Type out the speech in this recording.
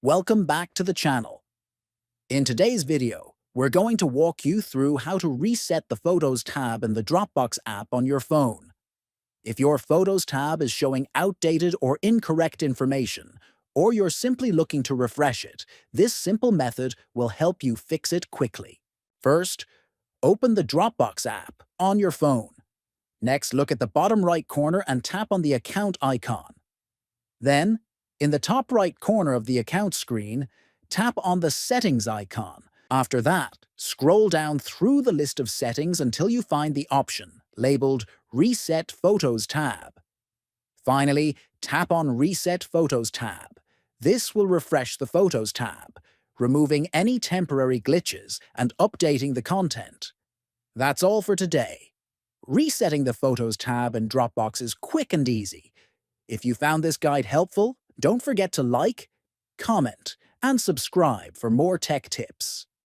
Welcome back to the channel. In today's video, we're going to walk you through how to reset the Photos tab in the Dropbox app on your phone. If your Photos tab is showing outdated or incorrect information, or you're simply looking to refresh it, this simple method will help you fix it quickly. First, open the Dropbox app on your phone. Next, look at the bottom right corner and tap on the account icon. Then, in the top right corner of the account screen, tap on the Settings icon. After that, scroll down through the list of settings until you find the option labeled Reset Photos tab. Finally, tap on Reset Photos tab. This will refresh the Photos tab, removing any temporary glitches and updating the content. That's all for today. Resetting the Photos tab in Dropbox is quick and easy. If you found this guide helpful, don't forget to like, comment, and subscribe for more tech tips.